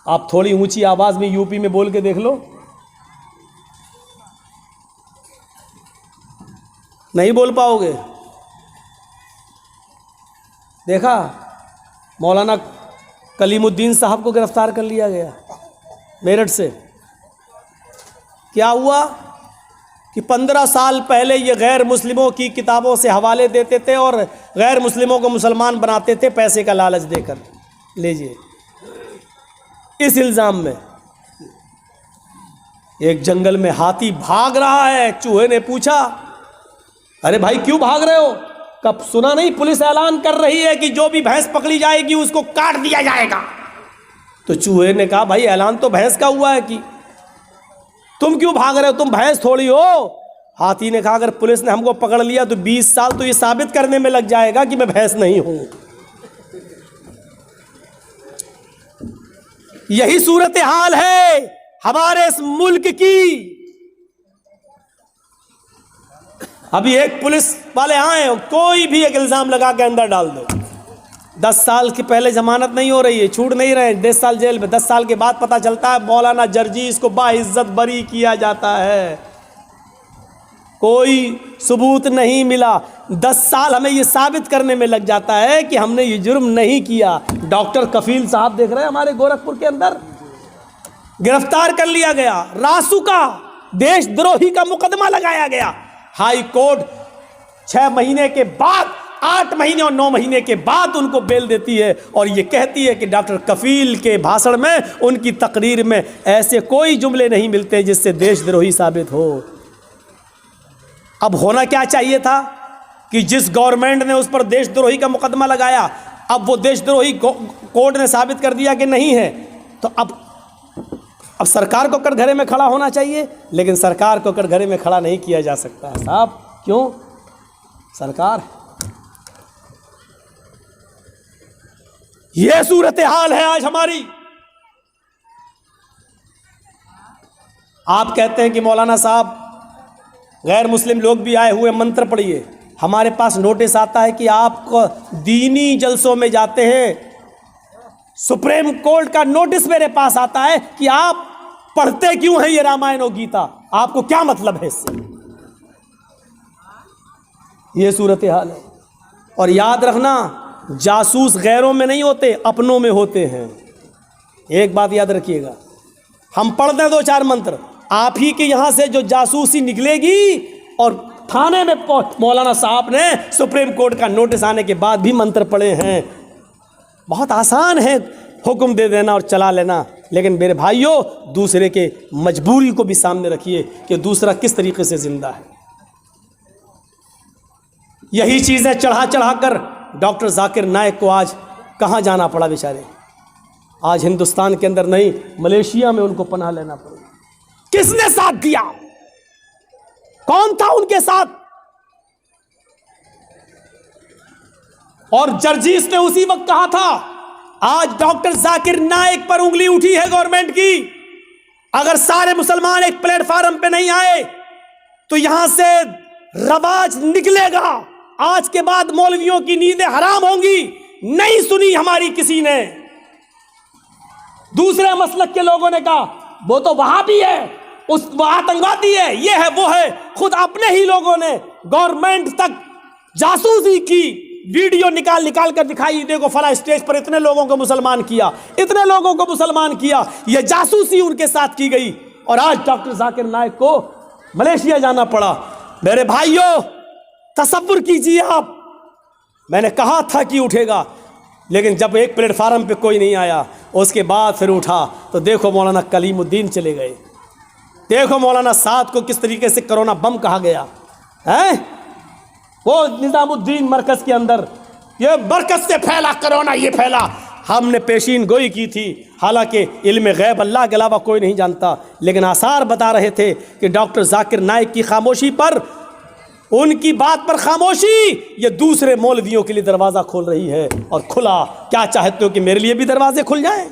آپ تھوڑی اونچی آواز میں یو پی میں بول کے دیکھ لو، نہیں بول پاؤ گے۔ دیکھا مولانا کلیم الدین صاحب کو گرفتار کر لیا گیا میرٹھ سے، کیا ہوا کہ 15 سال پہلے یہ غیر مسلموں کی کتابوں سے حوالے دیتے تھے اور غیر مسلموں کو مسلمان بناتے تھے پیسے کا لالچ دے کر۔ لیجئے اس الزام میں ایک جنگل میں ہاتھی بھاگ رہا ہے، چوہے نے پوچھا ارے بھائی کیوں بھاگ رہے ہو؟ کب سنا نہیں پولیس اعلان کر رہی ہے کہ جو بھی بھینس پکڑی جائے گی اس کو کاٹ دیا جائے گا؟ تو چوہے نے کہا بھائی اعلان تو بھینس کا ہوا ہے کہ تم کیوں بھاگ رہے ہو، تم بھینس تھوڑی ہو۔ ہاتھی نے کہا اگر پولیس نے ہم کو پکڑ لیا تو 20 سال تو یہ ثابت کرنے میں لگ جائے گا کہ میں بھینس نہیں ہوں۔ یہی صورتحال ہے ہمارے اس ملک کی۔ ابھی ایک پولیس والے آئے، کوئی بھی ایک الزام لگا کے اندر ڈال دو، 10 سال کی پہلے ضمانت نہیں ہو رہی ہے، چھوٹ نہیں رہے، 10 سال جیل میں، 10 سال کے بعد پتہ چلتا ہے مولانا جرجیس کو باعزت بری کیا جاتا ہے، کوئی ثبوت نہیں ملا، 10 سال ہمیں یہ ثابت کرنے میں لگ جاتا ہے کہ ہم نے یہ جرم نہیں کیا۔ ڈاکٹر کفیل صاحب دیکھ رہے ہیں ہمارے گورکھپور کے اندر، گرفتار کر لیا گیا، راسو کا دیش دروہی کا مقدمہ لگایا گیا، ہائی کورٹ 6 مہینے کے بعد، 8 مہینے اور 9 مہینے کے بعد ان کو بیل دیتی ہے اور یہ کہتی ہے کہ ڈاکٹر کفیل کے بھاشن میں، ان کی تقریر میں ایسے کوئی جملے نہیں ملتے جس سے دیش دروہی ثابت ہو۔ اب ہونا کیا چاہیے تھا کہ جس گورنمنٹ نے اس پر دیش دروہی کا مقدمہ لگایا، اب وہ دیش دروہی کورٹ نے ثابت کر دیا کہ نہیں ہے، تو اب سرکار کو کٹگھرے میں کھڑا ہونا چاہیے، لیکن سرکار کو کٹگھرے میں کھڑا نہیں کیا جا سکتا ہے صاحب، کیوں؟ سرکار۔ یہ صورتحال ہے آج ہماری۔ آپ کہتے ہیں کہ مولانا صاحب غیر مسلم لوگ بھی آئے ہوئے منتر پڑھیے، ہمارے پاس نوٹس آتا ہے کہ آپ کو دینی جلسوں میں جاتے ہیں، سپریم کورٹ کا نوٹس میرے پاس آتا ہے کہ آپ پڑھتے کیوں ہیں یہ رامائن اور گیتا، آپ کو کیا مطلب ہے اس سے؟ یہ صورتحال ہے۔ اور یاد رکھنا جاسوس غیروں میں نہیں ہوتے، اپنوں میں ہوتے ہیں، ایک بات یاد رکھیے گا۔ ہم پڑھ دیں 2-4 منتر، آپ ہی کے یہاں سے جو جاسوسی نکلے گی، اور تھانے میں مولانا صاحب نے سپریم کورٹ کا نوٹس آنے کے بعد بھی منتر پڑھے ہیں۔ بہت آسان ہے حکم دے دینا اور چلا لینا، لیکن میرے بھائیوں دوسرے کے مجبوری کو بھی سامنے رکھیے کہ دوسرا کس طریقے سے زندہ ہے۔ یہی چیزیں چڑھا کر ڈاکٹر ذاکر نائک کو آج کہاں جانا پڑا بیچارے، آج ہندوستان کے اندر نہیں ملیشیا میں ان کو پناہ لینا پڑا۔ کس نے ساتھ دیا؟ کون تھا ان کے ساتھ؟ اور جرجیس نے اسی وقت کہا تھا، آج ڈاکٹر ذاکر نائک پر انگلی اٹھی ہے گورنمنٹ کی، اگر سارے مسلمان ایک پلیٹ فارم پہ نہیں آئے تو یہاں سے رواج نکلے گا، آج کے بعد مولویوں کی نیندیں حرام ہوں گی۔ نہیں سنی ہماری کسی نے۔ دوسرے مسلک کے لوگوں نے کہا وہ تو وہابی ہے، وہ آتنکوادی ہے، یہ ہے وہ ہے، خود اپنے ہی لوگوں نے گورنمنٹ تک جاسوسی کی ویڈیو نکال کر دکھائی، دیکھو فلاں اسٹیج پر اتنے لوگوں کو مسلمان کیا، اتنے لوگوں کو مسلمان کیا، یہ جاسوسی ان کے ساتھ کی گئی، اور آج ڈاکٹر ذاکر نائک کو ملیشیا جانا پڑا۔ میرے بھائیوں تصور کیجیے آپ، میں نے کہا تھا کہ اٹھے گا، لیکن جب ایک پلیٹ فارم پہ کوئی نہیں آیا، اس کے بعد پھر اٹھا، تو دیکھو مولانا کلیم الدین چلے گئے، دیکھو مولانا سعد کو کس طریقے سے کرونا بم کہا گیا ہے، وہ نظام الدین مرکز کے اندر، یہ مرکز سے پھیلا کرونا، یہ پھیلا۔ ہم نے پیشین گوئی کی تھی، حالانکہ علم غیب اللہ کے علاوہ کوئی نہیں جانتا، لیکن آثار بتا رہے تھے کہ ڈاکٹر ذاکر نائک کی خاموشی پر، ان کی بات پر خاموشی، یہ دوسرے مولویوں کے لیے دروازہ کھول رہی ہے، اور کھلا۔ کیا چاہتے ہو کہ میرے لیے بھی دروازے کھل جائیں؟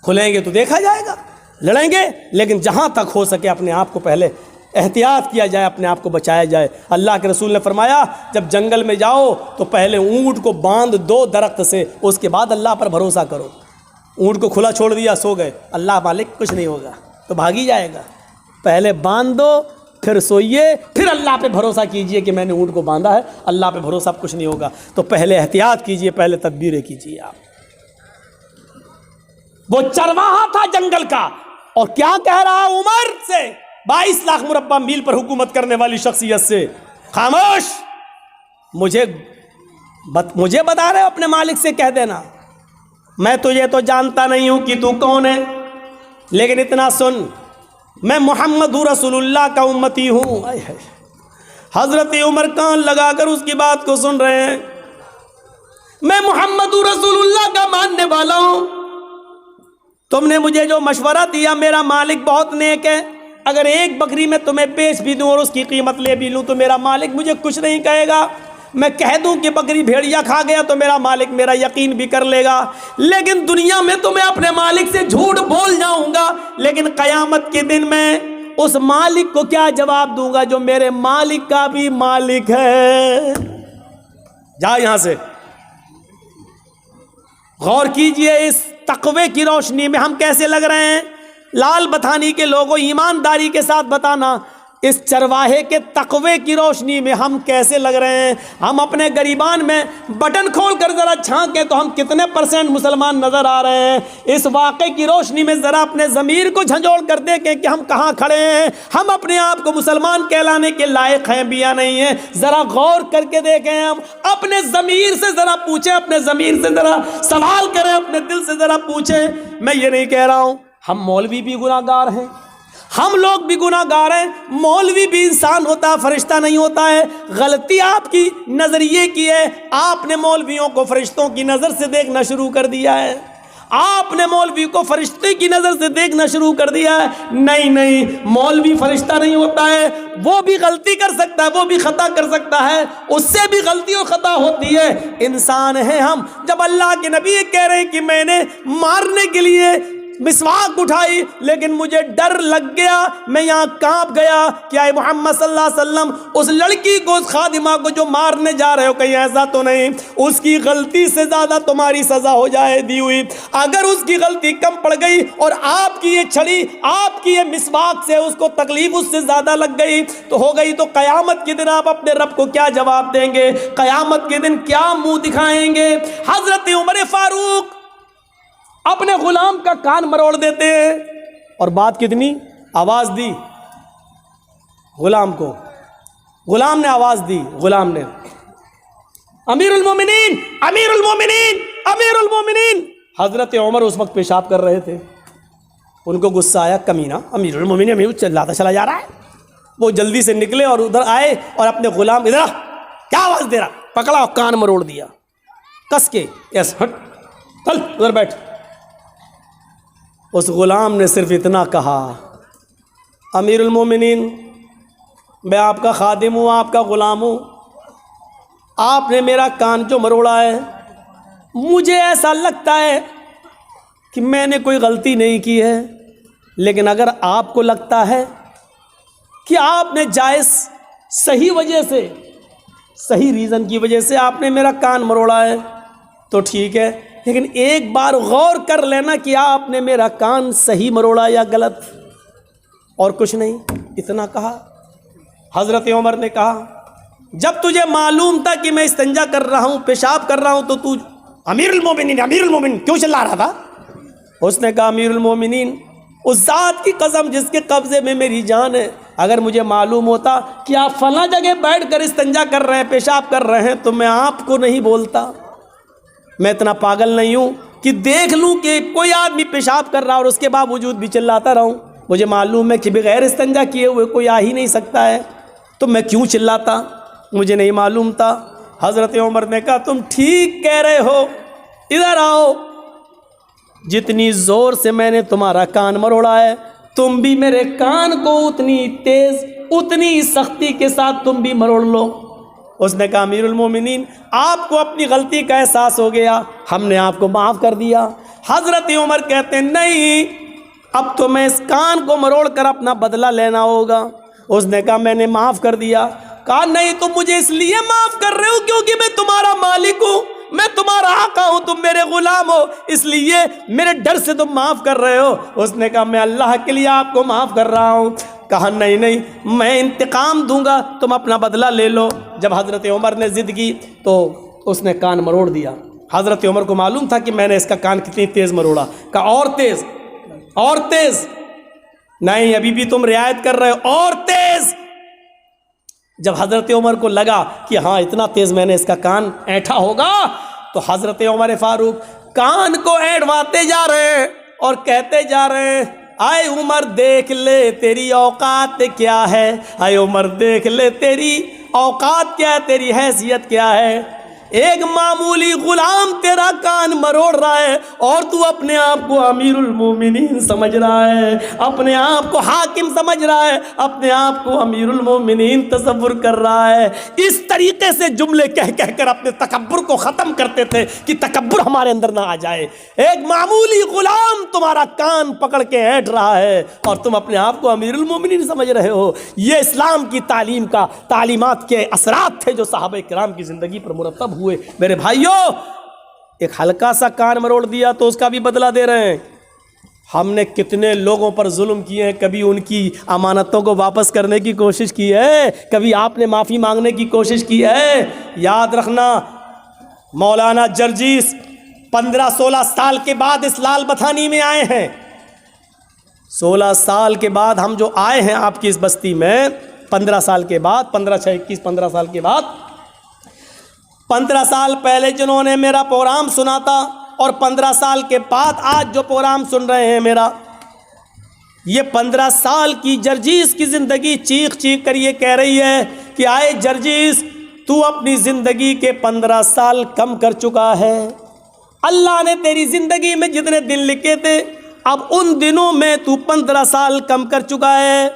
کھلیں گے تو دیکھا جائے گا، لڑیں گے، لیکن جہاں تک ہو سکے اپنے آپ کو پہلے احتیاط کیا جائے، اپنے آپ کو بچایا جائے۔ اللہ کے رسول نے فرمایا جب جنگل میں جاؤ تو پہلے اونٹ کو باندھ دو درخت سے، اس کے بعد اللہ پر بھروسہ کرو۔ اونٹ کو کھلا چھوڑ دیا, سو گئے, اللہ مالک کچھ نہیں ہوگا تو بھاگ ہی جائے گا. پہلے باندھ دو پھر سوئیے, پھر اللہ پہ بھروسہ کیجئے کہ میں نے اونٹ کو باندھا ہے, اللہ پہ بھروسہ کچھ نہیں ہوگا. تو پہلے احتیاط کیجئے, پہلے تدبیریں کیجئے. آپ وہ چرواہا تھا جنگل کا, اور کیا کہہ رہا عمر سے, 22 لاکھ مربع میل پر حکومت کرنے والی شخصیت سے, خاموش, مجھے بتا رہے ہو اپنے مالک سے کہہ دینا, میں تجھے تو جانتا نہیں ہوں کہ تو کون ہے, لیکن اتنا سن, میں محمد رسول اللہ کا امتی ہوں. حضرت عمر کان لگا کر اس کی بات کو سن رہے ہیں. میں محمد رسول اللہ کا ماننے والا ہوں, تم نے مجھے جو مشورہ دیا, میرا مالک بہت نیک ہے, اگر ایک بکری میں تمہیں بیچ بھی دوں اور اس کی قیمت لے بھی لوں تو میرا مالک مجھے کچھ نہیں کہے گا. میں کہہ دوں کہ بکری بھیڑیا کھا گیا تو میرا مالک میرا یقین بھی کر لے گا, لیکن دنیا میں تو میں اپنے مالک سے جھوٹ بول جاؤں گا, لیکن قیامت کے دن میں اس مالک کو کیا جواب دوں گا جو میرے مالک کا بھی مالک ہے. جا یہاں سے. غور کیجئے اس تقوی کی روشنی میں ہم کیسے لگ رہے ہیں. لال بتھانی کے لوگوں, ایمانداری کے ساتھ بتانا, اس چرواہے کے تقوی کی روشنی میں ہم کیسے لگ رہے ہیں. ہم اپنے گریبان میں بٹن کھول کر ذرا چھانکیں تو ہم کتنے % مسلمان نظر آ رہے ہیں. اس واقعے کی روشنی میں ذرا اپنے ضمیر کو جھنجھوڑ کر دیکھیں کہ ہم کہاں کھڑے ہیں. ہم اپنے آپ کو مسلمان کہلانے کے لائق ہیں بھی یا نہیں ہیں. ذرا غور کر کے دیکھیں, ہم اپنے ضمیر سے ذرا پوچھیں, اپنے ضمیر سے ذرا سوال کریں, اپنے دل سے ذرا پوچھیں. میں یہ نہیں کہہ رہا ہوں ہم مولوی بھی گناہ گار ہیں, ہم لوگ بھی گناہ گار ہیں, مولوی بھی انسان ہوتا ہے, فرشتہ نہیں ہوتا ہے. غلطی آپ کی نظریے کی ہے, آپ نے مولویوں کو فرشتوں کی نظر سے دیکھنا شروع کر دیا ہے. آپ نے مولوی کو فرشتے کی نظر سے دیکھنا شروع کر دیا ہے. نہیں, مولوی فرشتہ نہیں ہوتا ہے, وہ بھی غلطی کر سکتا ہے, وہ بھی خطا کر سکتا ہے, اس سے بھی غلطی اور خطا ہوتی ہے. انسان ہیں ہم. جب اللہ کے نبی کہہ رہے ہیں کہ میں نے مارنے کے لیے مسواک اٹھائی لیکن مجھے ڈر لگ گیا, میں یہاں کانپ گیا, کیا اے محمد صلی اللہ علیہ وسلم اس لڑکی کو, اس خادمہ کو جو مارنے جا رہے ہو, کہیں ایسا تو نہیں اس کی غلطی سے زیادہ تمہاری سزا ہو جائے دی ہوئی. اگر اس کی غلطی کم پڑ گئی اور آپ کی یہ چھڑی, آپ کی یہ مسواک سے اس کو تکلیف اس سے زیادہ لگ گئی تو ہو گئی, تو قیامت کے دن آپ اپنے رب کو کیا جواب دیں گے؟ قیامت کے دن کیا منہ دکھائیں گے؟ حضرت عمر فاروق اپنے غلام کا کان مروڑ دیتے ہیں, اور بات کتنی, آواز دی غلام کو, غلام نے آواز دی, غلام نے امیر المومنین, امیر المومنین, امیر المومنین. حضرت عمر اس وقت پیشاب کر رہے تھے, ان کو غصہ آیا, کمینہ امیر المومنین, امیر چلاتا چلا جا رہا ہے. وہ جلدی سے نکلے اور ادھر آئے اور اپنے غلام, ادھر کیا آواز دے رہا, پکڑا اور کان مروڑ دیا کس کے, یس ہٹ چل ادھر بیٹھ. اس غلام نے صرف اتنا کہا, امیر المومنین میں آپ کا خادم ہوں, آپ کا غلام ہوں, آپ نے میرا کان جو مروڑا ہے, مجھے ایسا لگتا ہے کہ میں نے کوئی غلطی نہیں کی ہے, لیکن اگر آپ کو لگتا ہے کہ آپ نے جائز صحیح وجہ سے, صحیح ریزن کی وجہ سے آپ نے میرا کان مروڑا ہے تو ٹھیک ہے, لیکن ایک بار غور کر لینا کہ آپ نے میرا کان صحیح مروڑا یا غلط, اور کچھ نہیں. اتنا کہا. حضرت عمر نے کہا, جب تجھے معلوم تھا کہ میں استنجا کر رہا ہوں, پیشاب کر رہا ہوں, تو امیر المومنین, امیر المومنین کیوں چلا رہا تھا؟ اس نے کہا, امیر المومنین اس ذات کی قسم جس کے قبضے میں میری جان ہے, اگر مجھے معلوم ہوتا کہ آپ فلاں جگہ بیٹھ کر استنجا کر رہے ہیں, پیشاب کر رہے ہیں, تو میں آپ کو نہیں بولتا. میں اتنا پاگل نہیں ہوں کہ دیکھ لوں کہ کوئی آدمی پیشاب کر رہا اور اس کے باوجود بھی چلاتا رہوں. مجھے معلوم ہے کہ بغیر استنجا کیے ہوئے کوئی آ ہی نہیں سکتا ہے, تو میں کیوں چلاتا, مجھے نہیں معلوم تھا. حضرت عمر نے کہا, تم ٹھیک کہہ رہے ہو, ادھر آؤ. جتنی زور سے میں نے تمہارا کان مروڑا ہے, تم بھی میرے کان کو اتنی تیز, اتنی سختی کے ساتھ تم بھی مروڑ لو. اس نے کہا, امیر المومنین آپ کو اپنی غلطی کا احساس ہو گیا, ہم نے آپ کو معاف کر دیا. حضرت عمر کہتے ہیں, نہیں, اب تو میں اس کان کو مروڑ کر اپنا بدلہ لینا ہوگا. اس نے کہا, میں نے معاف کر دیا. کہا, نہیں, تم مجھے اس لیے معاف کر رہے ہو کیونکہ میں تمہارا مالک ہوں, میں تمہارا آقا ہوں, تم میرے غلام ہو, اس لیے میرے ڈر سے تم معاف کر رہے ہو. اس نے کہا میں اللہ کے لیے آپ کو معاف کر رہا ہوں. کہا نہیں نہیں, میں انتقام دوں گا, تم اپنا بدلہ لے لو. جب حضرت عمر نے ضد کی تو اس نے کان مروڑ دیا. حضرت عمر کو معلوم تھا کہ میں نے اس کا کان کتنی تیز مروڑا. کہا اور تیز, اور تیز. نہیں, ابھی بھی تم رعایت کر رہے ہو, اور تیز. جب حضرت عمر کو لگا کہ ہاں اتنا تیز میں نے اس کا کان اینٹھا ہوگا, تو حضرت عمر فاروق کان کو اینٹواتے جا رہے ہیں اور کہتے جا رہے ہیں, آئے عمر دیکھ لے تیری اوقات کیا ہے, آئے عمر دیکھ لے تیری اوقات کیا ہے, تیری حیثیت کیا ہے. ایک معمولی غلام تیرا کان مروڑ رہا ہے اور تو اپنے آپ کو امیر المومنین سمجھ رہا ہے, اپنے آپ کو حاکم سمجھ رہا ہے, اپنے آپ کو امیر المومنین تصور کر رہا ہے. اس طریقے سے جملے کہہ کہہ کر اپنے تکبر کو ختم کرتے تھے کہ تکبر ہمارے اندر نہ آ جائے. ایک معمولی غلام تمہارا کان پکڑ کے اینٹ رہا ہے اور تم اپنے آپ کو امیر المومنین سمجھ رہے ہو. یہ اسلام کی تعلیم کا, تعلیمات کے اثرات تھے جو صحابہ کرام کی زندگی پر مرتب ہوئے. میرے بھائیوں, ایک ہلکا سا کان مروڑ دیا تو اس کا بھی بدلہ دے رہے ہیں. ہم نے کتنے لوگوں پر ظلم کیے ہیں, کبھی ان کی امانتوں کو واپس کرنے کی کوشش کی ہے, کبھی آپ نے معافی مانگنے کی کوشش کی ہے. یاد رکھنا, مولانا جرجیس 15-16 سال کے بعد اس لال بتھانی میں آئے ہیں. 16 سال کے بعد ہم جو آئے ہیں آپ کی اس بستی میں, 15 سال کے بعد, 15 سال کے بعد, 15 سال پہلے جنہوں نے میرا پروگرام سنا تھا اور 15 سال کے بعد آج جو پروگرام سن رہے ہیں میرا, یہ 15 سال کی جرجیس کی زندگی چیخ چیخ کر یہ کہہ رہی ہے کہ آئے جرجیس, تو اپنی زندگی کے 15 سال کم کر چکا ہے. اللہ نے تیری زندگی میں جتنے دن لکھے تھے اب ان دنوں میں تو 15 سال کم کر چکا ہے.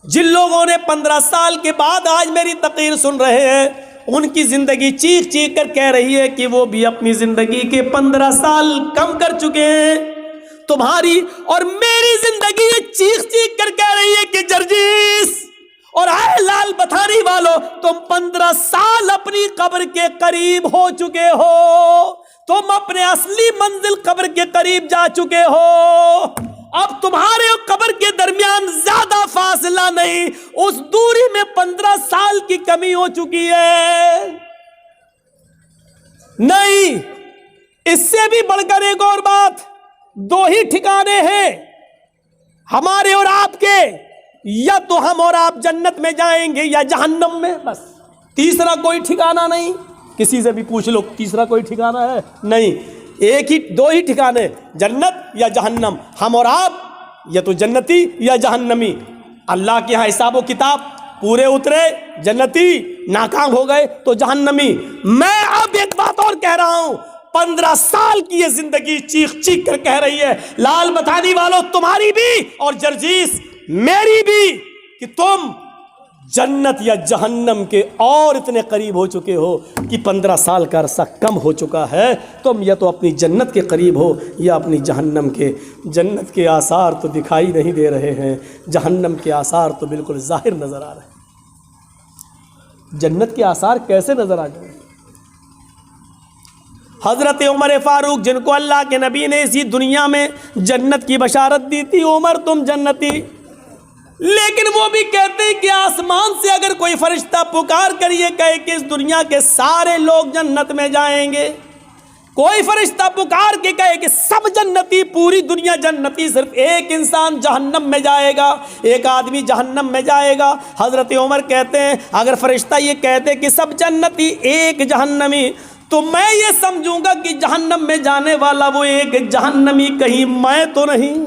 جن لوگوں نے 15 سال کے بعد آج میری تقریر سن رہے ہیں, ان کی زندگی چیخ چیخ کر کہہ رہی ہے کہ وہ بھی اپنی زندگی کے 15 سال کم کر چکے ہیں. تمہاری اور میری زندگی چیخ چیخ کر کہہ رہی ہے کہ جرجیس اور اے لال بتھانی والو, تم 15 سال اپنی قبر کے قریب ہو چکے ہو, تم اپنے اصلی منزل قبر کے قریب جا چکے ہو. اب تمہارے اور قبر کے درمیان زیادہ فاصلہ نہیں, اس دوری میں 15 سال کی کمی ہو چکی ہے. نہیں, اس سے بھی بڑھ کر ایک اور بات, 2 ہی ٹھکانے ہیں ہمارے اور آپ کے, یا تو ہم اور آپ جنت میں جائیں گے یا جہنم میں, بس. تیسرا کوئی ٹھکانہ نہیں. کسی سے بھی پوچھ لو تیسرا کوئی ٹھکانہ ہے؟ نہیں. ایک ہی, 2 ہی ٹھکانے, جنت یا جہنم. ہم اور آپ یا تو جنتی یا جہنمی. اللہ کے ہاں حساب و کتاب پورے اترے, جنتی, ناکام ہو گئے تو جہنمی. میں اب ایک بات اور کہہ رہا ہوں, 15 سال کی یہ زندگی چیخ چیخ کر کہہ رہی ہے, لال بتھانی والوں تمہاری بھی اور جرجیس میری بھی, کہ تم جنت یا جہنم کے اور اتنے قریب ہو چکے ہو کہ 15 سال کا عرصہ کم ہو چکا ہے. تم یا تو اپنی جنت کے قریب ہو یا اپنی جہنم کے. جنت کے آثار تو دکھائی نہیں دے رہے ہیں, جہنم کے آثار تو بالکل ظاہر نظر آ رہے ہیں. جنت کے آثار کیسے نظر آ گئے؟ حضرت عمر فاروق, جن کو اللہ کے نبی نے اسی دنیا میں جنت کی بشارت دی تھی, عمر تم جنتی, لیکن وہ بھی کہتے ہیں کہ آسمان سے اگر کوئی فرشتہ پکار کر یہ کہے کہ اس دنیا کے سارے لوگ جنت میں جائیں گے, کوئی فرشتہ پکار کے کہے کہ سب جنتی, پوری دنیا جنتی, صرف ایک انسان جہنم میں جائے گا, ایک آدمی جہنم میں جائے گا. حضرت عمر کہتے ہیں اگر فرشتہ یہ کہتے کہ سب جنتی ایک جہنمی, تو میں یہ سمجھوں گا کہ جہنم میں جانے والا وہ ایک جہنمی کہیں میں تو نہیں.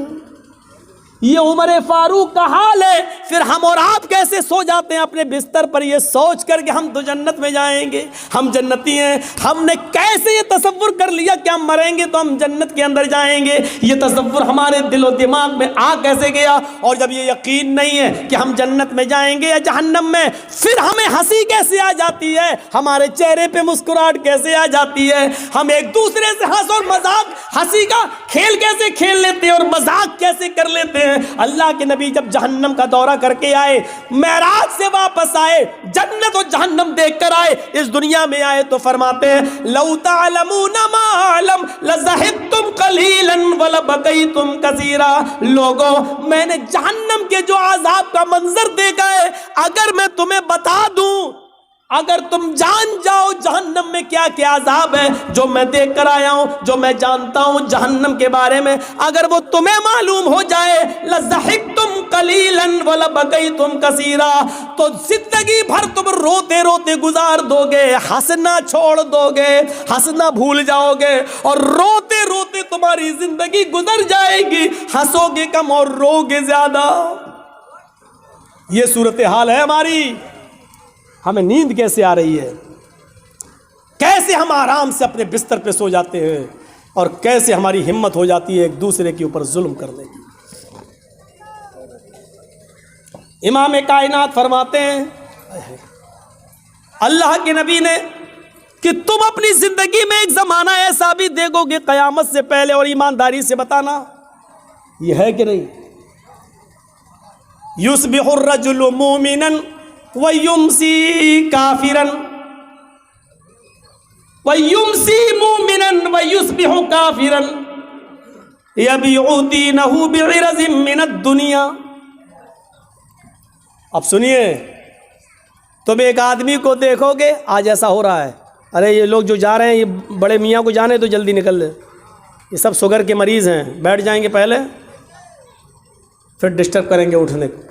یہ عمر فاروق کا حال ہے. پھر ہم اور آپ کیسے سو جاتے ہیں اپنے بستر پر یہ سوچ کر کہ ہم تو جنت میں جائیں گے, ہم جنتی ہیں. ہم نے کیسے یہ تصور کر لیا کہ ہم مریں گے تو ہم جنت کے اندر جائیں گے؟ یہ تصور ہمارے دل و دماغ میں آ کیسے گیا؟ اور جب یہ یقین نہیں ہے کہ ہم جنت میں جائیں گے یا جہنم میں, پھر ہمیں ہنسی کیسے آ جاتی ہے, ہمارے چہرے پہ مسکراہٹ کیسے آ جاتی ہے, ہم ایک دوسرے سے ہنس اور مذاق, ہنسی کا کھیل کیسے کھیل لیتے ہیں اور مذاق کیسے کر لیتے ہیں؟ ہیں اللہ کے نبی جب جہنم کا دورہ کر کے آئے، معراج سے واپس آئے، جنت و جہنم دیکھ کر آئے، اس دنیا میں آئے تو فرماتے ہیں لو تعلمون ما اعلم لضحكتم قليلا ولبكيتم كثيرا. لوگوں، میں نے جہنم کے جو عذاب کا منظر دیکھا ہے، اگر میں تمہیں بتا دوں، اگر تم جان جاؤ جہنم میں کیا کیا عذاب ہے جو میں دیکھ کر آیا ہوں، جو میں جانتا ہوں جہنم کے بارے میں، اگر وہ تمہیں معلوم ہو جائے لَضَحِكْتُمْ قَلِيلًا وَلَبَكَيْتُمْ كَثِيرًا، تو زندگی بھر تم روتے روتے گزار دو گے، ہنسنا چھوڑ دو گے، ہنسنا بھول جاؤ گے، اور روتے روتے تمہاری زندگی گزر جائے گی، ہنسو گے کم اور رو گے زیادہ. یہ صورتحال ہے ہماری. ہمیں نیند کیسے آ رہی ہے، کیسے ہم آرام سے اپنے بستر پہ سو جاتے ہیں، اور کیسے ہماری ہمت ہو جاتی ہے ایک دوسرے کے اوپر ظلم کرنے کی. امام کائنات فرماتے ہیں اللہ کے نبی نے کہ تم اپنی زندگی میں ایک زمانہ ایسا بھی دیکھو گے قیامت سے پہلے، اور ایمانداری سے بتانا یہ ہے کہ نہیں. یصبح الرجل مومنا وَيُمْسِي كَافِرًا وَيُمْسِي مُؤْمِنًا وَيُصْبِحُ كَافِرًا يَبِيعُ دِينَهُ بِعِرَضٍ مِّنَ الدُّنْيَا. اب سنیے، تم ایک آدمی کو دیکھو گے، آج ایسا ہو رہا ہے، ارے یہ لوگ جو جا رہے ہیں، یہ بڑے میاں کو جانے تو جلدی نکل لے، یہ سب شوگر کے مریض ہیں، بیٹھ جائیں گے پہلے، پھر ڈسٹرب کریں گے اٹھنے کو.